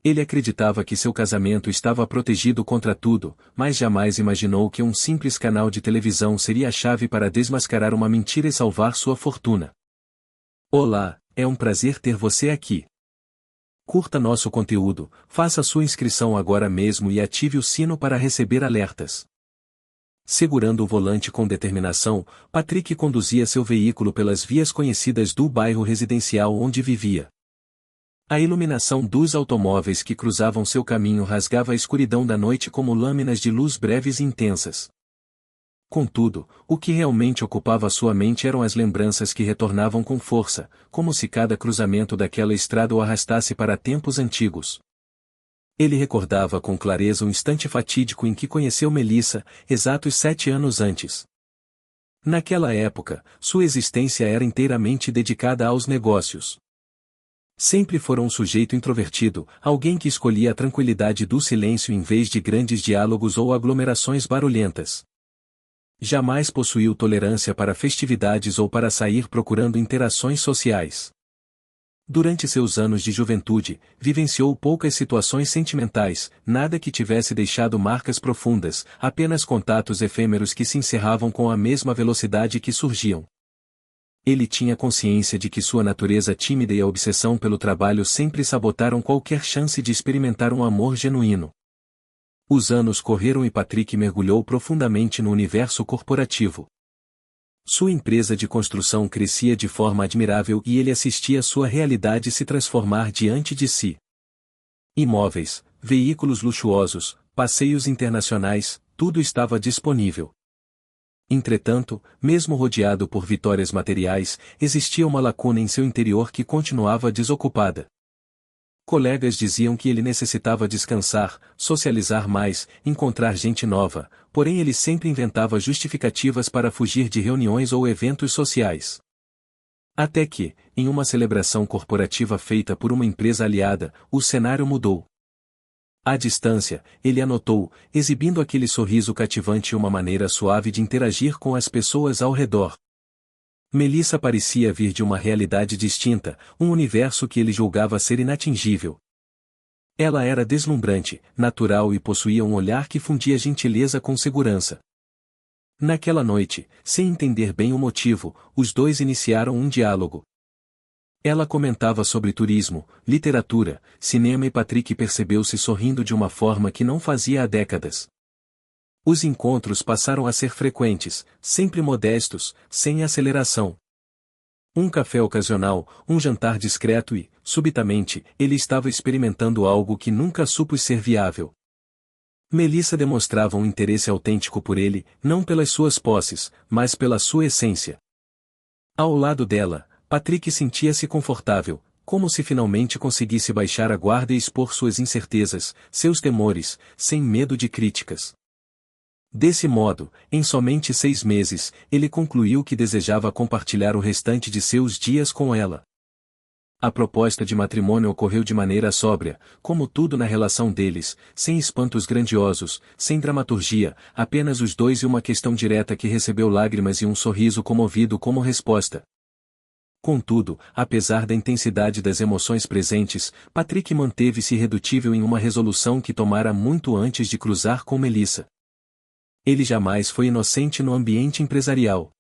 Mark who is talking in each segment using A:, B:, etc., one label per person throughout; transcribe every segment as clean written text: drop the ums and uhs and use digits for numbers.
A: Ele acreditava que seu casamento estava protegido contra tudo, mas jamais imaginou que um simples canal de televisão seria a chave para desmascarar uma mentira e salvar sua fortuna. Olá, é um prazer ter você aqui. Curta nosso conteúdo, faça sua inscrição agora mesmo e ative o sino para receber alertas. Segurando o volante com determinação, Patrick conduzia seu veículo pelas vias conhecidas do bairro residencial onde vivia. A iluminação dos automóveis que cruzavam seu caminho rasgava a escuridão da noite como lâminas de luz breves e intensas. Contudo, o que realmente ocupava sua mente eram as lembranças que retornavam com força, como se cada cruzamento daquela estrada o arrastasse para tempos antigos. Ele recordava com clareza o instante fatídico em que conheceu Melissa, exatos 7 anos antes. Naquela época, sua existência era inteiramente dedicada aos negócios. Sempre fora um sujeito introvertido, alguém que escolhia a tranquilidade do silêncio em vez de grandes diálogos ou aglomerações barulhentas. Jamais possuiu tolerância para festividades ou para sair procurando interações sociais. Durante seus anos de juventude, vivenciou poucas situações sentimentais, nada que tivesse deixado marcas profundas, apenas contatos efêmeros que se encerravam com a mesma velocidade que surgiam. Ele tinha consciência de que sua natureza tímida e a obsessão pelo trabalho sempre sabotaram qualquer chance de experimentar um amor genuíno. Os anos correram e Patrick mergulhou profundamente no universo corporativo. Sua empresa de construção crescia de forma admirável e ele assistia sua realidade se transformar diante de si. Imóveis, veículos luxuosos, passeios internacionais, tudo estava disponível. Entretanto, mesmo rodeado por vitórias materiais, existia uma lacuna em seu interior que continuava desocupada. Colegas diziam que ele necessitava descansar, socializar mais, encontrar gente nova, porém ele sempre inventava justificativas para fugir de reuniões ou eventos sociais. Até que, em uma celebração corporativa feita por uma empresa aliada, o cenário mudou. À distância, ele a notou, exibindo aquele sorriso cativante e uma maneira suave de interagir com as pessoas ao redor. Melissa parecia vir de uma realidade distinta, um universo que ele julgava ser inatingível. Ela era deslumbrante, natural e possuía um olhar que fundia gentileza com segurança. Naquela noite, sem entender bem o motivo, os dois iniciaram um diálogo. Ela comentava sobre turismo, literatura, cinema e Patrick percebeu-se sorrindo de uma forma que não fazia há décadas. Os encontros passaram a ser frequentes, sempre modestos, sem aceleração. Um café ocasional, um jantar discreto e, subitamente, ele estava experimentando algo que nunca supôs ser viável. Melissa demonstrava um interesse autêntico por ele, não pelas suas posses, mas pela sua essência. Ao lado dela, Patrick sentia-se confortável, como se finalmente conseguisse baixar a guarda e expor suas incertezas, seus temores, sem medo de críticas. Desse modo, em somente 6 meses, ele concluiu que desejava compartilhar o restante de seus dias com ela. A proposta de matrimônio ocorreu de maneira sóbria, como tudo na relação deles, sem espantos grandiosos, sem dramaturgia, apenas os dois e uma questão direta que recebeu lágrimas e um sorriso comovido como resposta. Contudo, apesar da intensidade das emoções presentes, Patrick manteve-se irredutível em uma resolução que tomara muito antes de cruzar com Melissa. Ele jamais foi inocente no ambiente empresarial.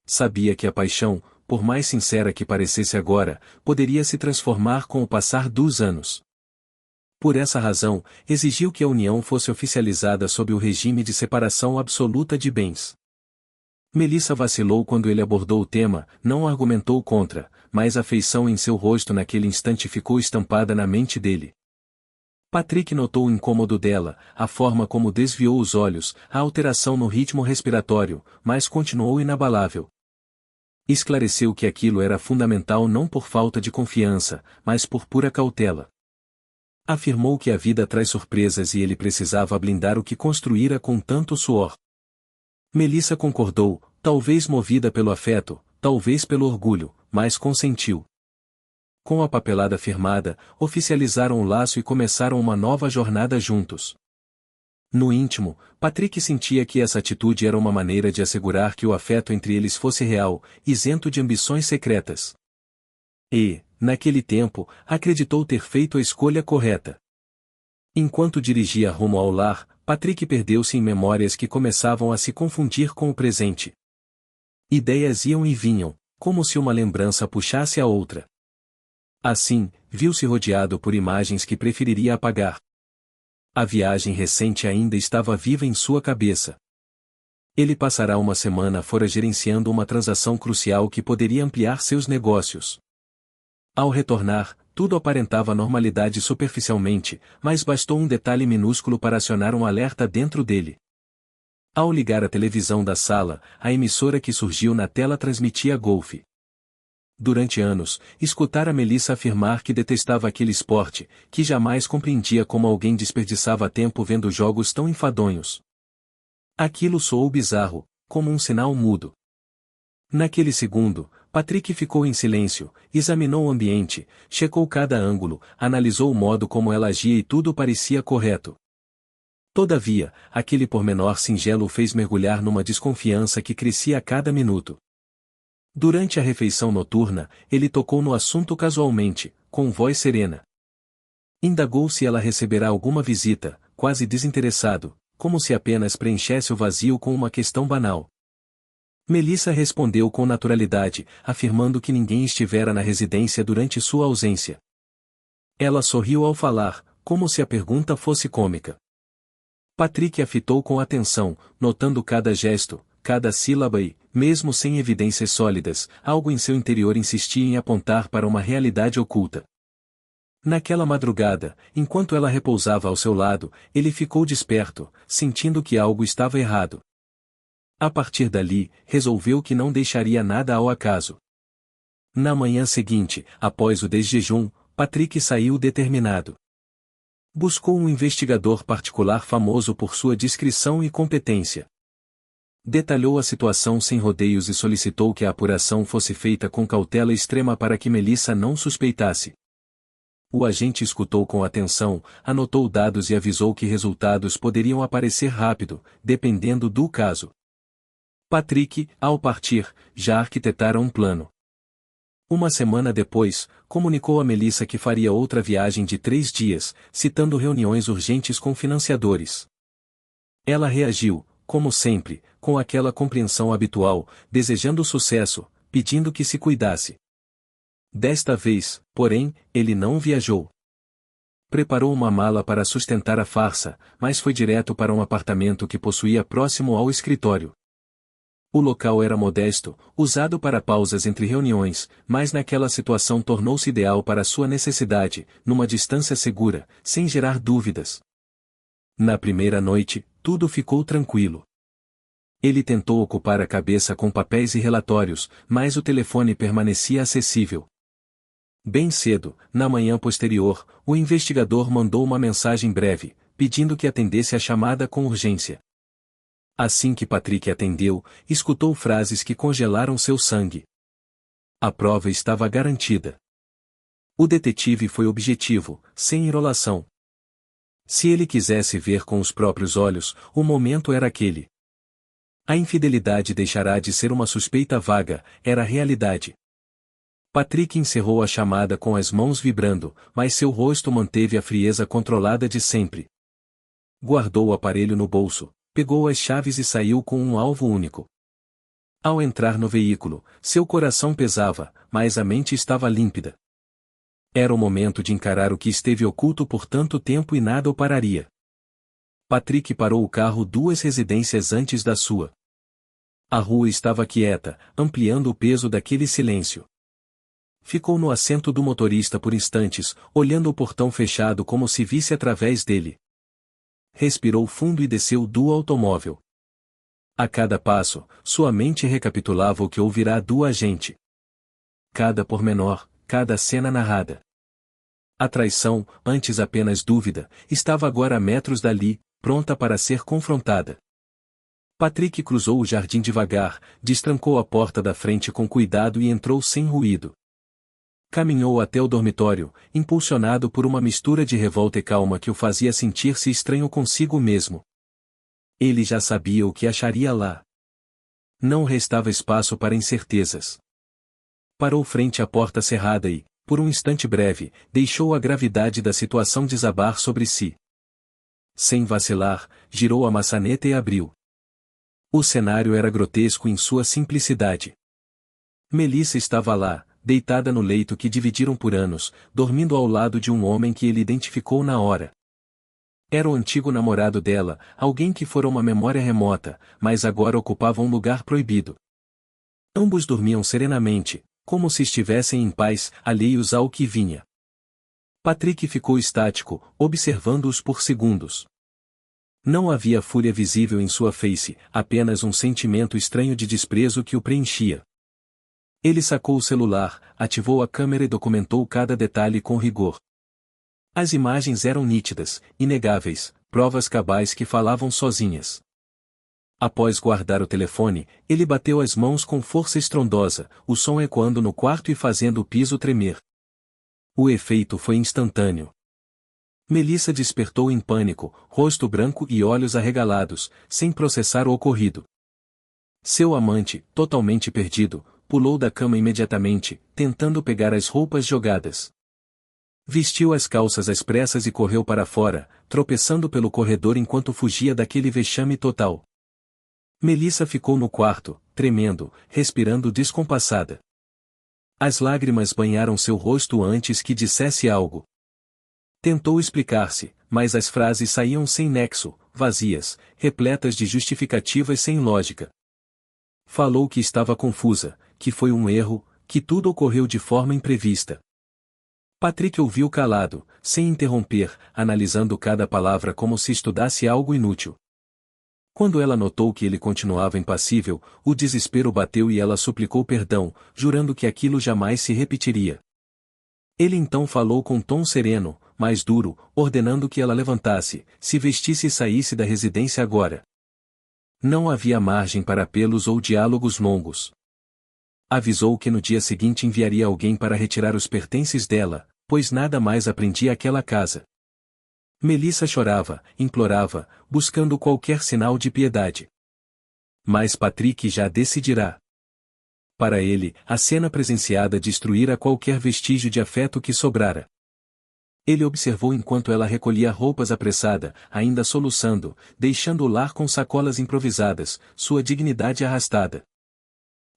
A: Sabia que a paixão, por mais sincera que parecesse agora, poderia se transformar com o passar dos anos. Por essa razão, exigiu que a união fosse oficializada sob o regime de separação absoluta de bens. Melissa vacilou quando ele abordou o tema, não argumentou contra, mas a afeição em seu rosto naquele instante ficou estampada na mente dele. Patrick notou o incômodo dela, a forma como desviou os olhos, a alteração no ritmo respiratório, mas continuou inabalável. Esclareceu que aquilo era fundamental não por falta de confiança, mas por pura cautela. Afirmou que a vida traz surpresas e ele precisava blindar o que construíra com tanto suor. Melissa concordou, talvez movida pelo afeto, talvez pelo orgulho, mas consentiu. Com a papelada firmada, oficializaram o laço e começaram uma nova jornada juntos. No íntimo, Patrick sentia que essa atitude era uma maneira de assegurar que o afeto entre eles fosse real, isento de ambições secretas. E, naquele tempo, acreditou ter feito a escolha correta. Enquanto dirigia rumo ao lar, Patrick perdeu-se em memórias que começavam a se confundir com o presente. Ideias iam e vinham, como se uma lembrança puxasse a outra. Assim, viu-se rodeado por imagens que preferiria apagar. A viagem recente ainda estava viva em sua cabeça. Ele passará uma semana fora gerenciando uma transação crucial que poderia ampliar seus negócios. Ao retornar, tudo aparentava normalidade superficialmente, mas bastou um detalhe minúsculo para acionar um alerta dentro dele. Ao ligar a televisão da sala, a emissora que surgiu na tela transmitia golfe. Durante anos, escutara Melissa afirmar que detestava aquele esporte, que jamais compreendia como alguém desperdiçava tempo vendo jogos tão enfadonhos. Aquilo soou bizarro, como um sinal mudo. Naquele segundo, Patrick ficou em silêncio, examinou o ambiente, checou cada ângulo, analisou o modo como ela agia e tudo parecia correto. Todavia, aquele pormenor singelo o fez mergulhar numa desconfiança que crescia a cada minuto. Durante a refeição noturna, ele tocou no assunto casualmente, com voz serena. Indagou se ela receberá alguma visita, quase desinteressado, como se apenas preenchesse o vazio com uma questão banal. Melissa respondeu com naturalidade, afirmando que ninguém estivera na residência durante sua ausência. Ela sorriu ao falar, como se a pergunta fosse cômica. Patrick a fitou com atenção, notando cada gesto, cada sílaba e, mesmo sem evidências sólidas, algo em seu interior insistia em apontar para uma realidade oculta. Naquela madrugada, enquanto ela repousava ao seu lado, ele ficou desperto, sentindo que algo estava errado. A partir dali, resolveu que não deixaria nada ao acaso. Na manhã seguinte, após o desjejum, Patrick saiu determinado. Buscou um investigador particular famoso por sua discrição e competência. Detalhou a situação sem rodeios e solicitou que a apuração fosse feita com cautela extrema para que Melissa não suspeitasse. O agente escutou com atenção, anotou dados e avisou que resultados poderiam aparecer rápido, dependendo do caso. Patrick, ao partir, já arquitetara um plano. Uma semana depois, comunicou a Melissa que faria outra viagem de 3 dias, citando reuniões urgentes com financiadores. Ela reagiu, como sempre, com aquela compreensão habitual, desejando sucesso, pedindo que se cuidasse. Desta vez, porém, ele não viajou. Preparou uma mala para sustentar a farsa, mas foi direto para um apartamento que possuía próximo ao escritório. O local era modesto, usado para pausas entre reuniões, mas naquela situação tornou-se ideal para sua necessidade, numa distância segura, sem gerar dúvidas. Na primeira noite, tudo ficou tranquilo. Ele tentou ocupar a cabeça com papéis e relatórios, mas o telefone permanecia acessível. Bem cedo, na manhã posterior, o investigador mandou uma mensagem breve, pedindo que atendesse a chamada com urgência. Assim que Patrick atendeu, escutou frases que congelaram seu sangue. A prova estava garantida. O detetive foi objetivo, sem enrolação. Se ele quisesse ver com os próprios olhos, o momento era aquele. A infidelidade deixará de ser uma suspeita vaga, era a realidade. Patrick encerrou a chamada com as mãos vibrando, mas seu rosto manteve a frieza controlada de sempre. Guardou o aparelho no bolso, pegou as chaves e saiu com um alvo único. Ao entrar no veículo, seu coração pesava, mas a mente estava límpida. Era o momento de encarar o que esteve oculto por tanto tempo e nada o pararia. Patrick parou o carro 2 residências antes da sua. A rua estava quieta, ampliando o peso daquele silêncio. Ficou no assento do motorista por instantes, olhando o portão fechado como se visse através dele. Respirou fundo e desceu do automóvel. A cada passo, sua mente recapitulava o que ouvirá do agente. Cada pormenor, cada cena narrada. A traição, antes apenas dúvida, estava agora a metros dali, pronta para ser confrontada. Patrick cruzou o jardim devagar, destrancou a porta da frente com cuidado e entrou sem ruído. Caminhou até o dormitório, impulsionado por uma mistura de revolta e calma que o fazia sentir-se estranho consigo mesmo. Ele já sabia o que acharia lá. Não restava espaço para incertezas. Parou frente à porta cerrada e, Por um instante breve, deixou a gravidade da situação desabar sobre si. Sem vacilar, girou a maçaneta e abriu. O cenário era grotesco em sua simplicidade. Melissa estava lá, deitada no leito que dividiram por anos, dormindo ao lado de um homem que ele identificou na hora. Era o antigo namorado dela, alguém que fora uma memória remota, mas agora ocupava um lugar proibido. Ambos dormiam serenamente, como se estivessem em paz, alheios ao que vinha. Patrick ficou estático, observando-os por segundos. Não havia fúria visível em sua face, apenas um sentimento estranho de desprezo que o preenchia. Ele sacou o celular, ativou a câmera e documentou cada detalhe com rigor. As imagens eram nítidas, inegáveis, provas cabais que falavam sozinhas. Após guardar o telefone, ele bateu as mãos com força estrondosa, o som ecoando no quarto e fazendo o piso tremer. O efeito foi instantâneo. Melissa despertou em pânico, rosto branco e olhos arregalados, sem processar o ocorrido. Seu amante, totalmente perdido, pulou da cama imediatamente, tentando pegar as roupas jogadas. Vestiu as calças às pressas e correu para fora, tropeçando pelo corredor enquanto fugia daquele vexame total. Melissa ficou no quarto, tremendo, respirando descompassada. As lágrimas banharam seu rosto antes que dissesse algo. Tentou explicar-se, mas as frases saíam sem nexo, vazias, repletas de justificativas sem lógica. Falou que estava confusa, que foi um erro, que tudo ocorreu de forma imprevista. Patrick ouviu calado, sem interromper, analisando cada palavra como se estudasse algo inútil. Quando ela notou que ele continuava impassível, o desespero bateu e ela suplicou perdão, jurando que aquilo jamais se repetiria. Ele então falou com tom sereno, mas duro, ordenando que ela levantasse, se vestisse e saísse da residência agora. Não havia margem para apelos ou diálogos longos. Avisou que no dia seguinte enviaria alguém para retirar os pertences dela, pois nada mais aprendia aquela casa. Melissa chorava, implorava, buscando qualquer sinal de piedade. Mas Patrick já decidirá. Para ele, a cena presenciada destruíra qualquer vestígio de afeto que sobrara. Ele observou enquanto ela recolhia roupas apressada, ainda soluçando, deixando o lar com sacolas improvisadas, sua dignidade arrastada.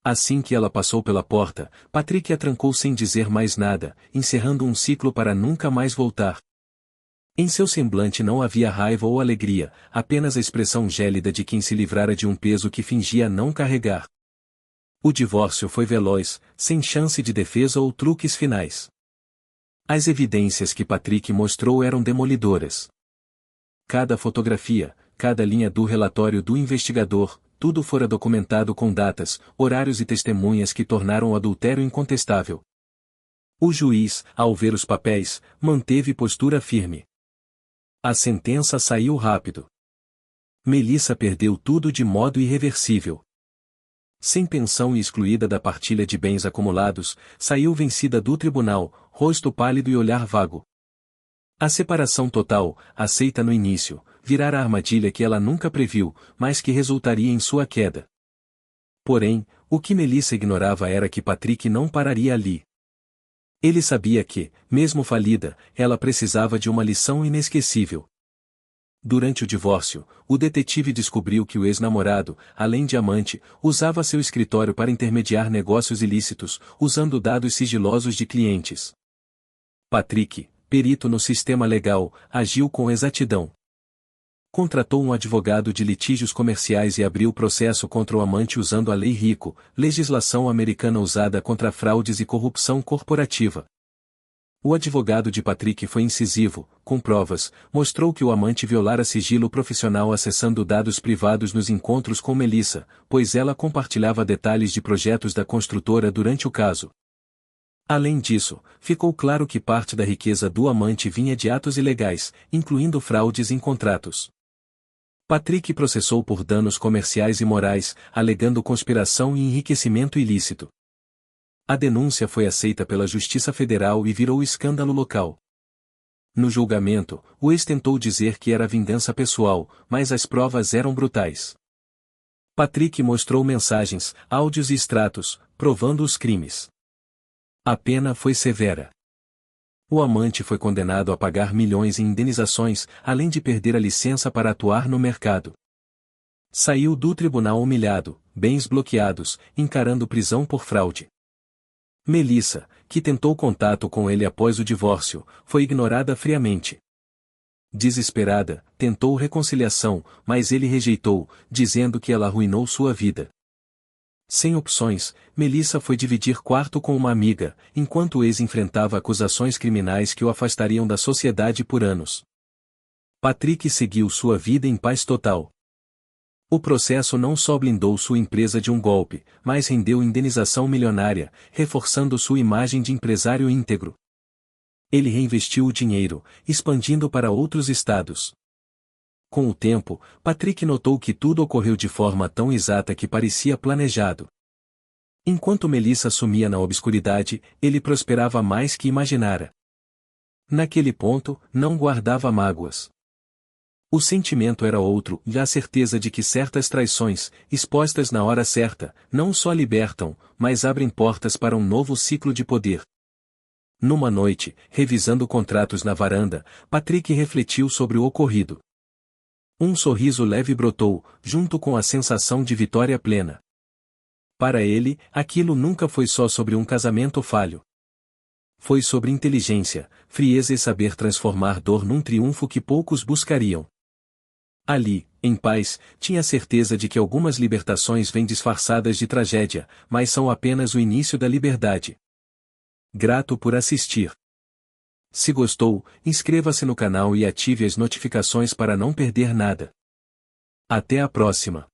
A: Assim que ela passou pela porta, Patrick a trancou sem dizer mais nada, encerrando um ciclo para nunca mais voltar. Em seu semblante não havia raiva ou alegria, apenas a expressão gélida de quem se livrara de um peso que fingia não carregar. O divórcio foi veloz, sem chance de defesa ou truques finais. As evidências que Patrick mostrou eram demolidoras. Cada fotografia, cada linha do relatório do investigador, tudo fora documentado com datas, horários e testemunhas que tornaram o adultério incontestável. O juiz, ao ver os papéis, manteve postura firme. A sentença saiu rápido. Melissa perdeu tudo de modo irreversível. Sem pensão e excluída da partilha de bens acumulados, saiu vencida do tribunal, rosto pálido e olhar vago. A separação total, aceita no início, virara a armadilha que ela nunca previu, mas que resultaria em sua queda. Porém, o que Melissa ignorava era que Patrick não pararia ali. Ele sabia que, mesmo falida, ela precisava de uma lição inesquecível. Durante o divórcio, o detetive descobriu que o ex-namorado, além de amante, usava seu escritório para intermediar negócios ilícitos, usando dados sigilosos de clientes. Patrick, perito no sistema legal, agiu com exatidão. Contratou um advogado de litígios comerciais e abriu processo contra o amante usando a Lei RICO, legislação americana usada contra fraudes e corrupção corporativa. O advogado de Patrick foi incisivo, com provas, mostrou que o amante violara sigilo profissional acessando dados privados nos encontros com Melissa, pois ela compartilhava detalhes de projetos da construtora durante o caso. Além disso, ficou claro que parte da riqueza do amante vinha de atos ilegais, incluindo fraudes em contratos. Patrick processou por danos comerciais e morais, alegando conspiração e enriquecimento ilícito. A denúncia foi aceita pela Justiça Federal e virou escândalo local. No julgamento, o ex tentou dizer que era vingança pessoal, mas as provas eram brutais. Patrick mostrou mensagens, áudios e extratos, provando os crimes. A pena foi severa. O amante foi condenado a pagar milhões em indenizações, além de perder a licença para atuar no mercado. Saiu do tribunal humilhado, bens bloqueados, encarando prisão por fraude. Melissa, que tentou contato com ele após o divórcio, foi ignorada friamente. Desesperada, tentou reconciliação, mas ele rejeitou, dizendo que ela arruinou sua vida. Sem opções, Melissa foi dividir quarto com uma amiga, enquanto o ex enfrentava acusações criminais que o afastariam da sociedade por anos. Patrick seguiu sua vida em paz total. O processo não só blindou sua empresa de um golpe, mas rendeu indenização milionária, reforçando sua imagem de empresário íntegro. Ele reinvestiu o dinheiro, expandindo para outros estados. Com o tempo, Patrick notou que tudo ocorreu de forma tão exata que parecia planejado. Enquanto Melissa sumia na obscuridade, ele prosperava mais que imaginara. Naquele ponto, não guardava mágoas. O sentimento era outro, e a certeza de que certas traições, expostas na hora certa, não só libertam, mas abrem portas para um novo ciclo de poder. Numa noite, revisando contratos na varanda, Patrick refletiu sobre o ocorrido. Um sorriso leve brotou, junto com a sensação de vitória plena. Para ele, aquilo nunca foi só sobre um casamento falho. Foi sobre inteligência, frieza e saber transformar dor num triunfo que poucos buscariam. Ali, em paz, tinha certeza de que algumas libertações vêm disfarçadas de tragédia, mas são apenas o início da liberdade. Grato por assistir. Se gostou, inscreva-se no canal e ative as notificações para não perder nada. Até a próxima.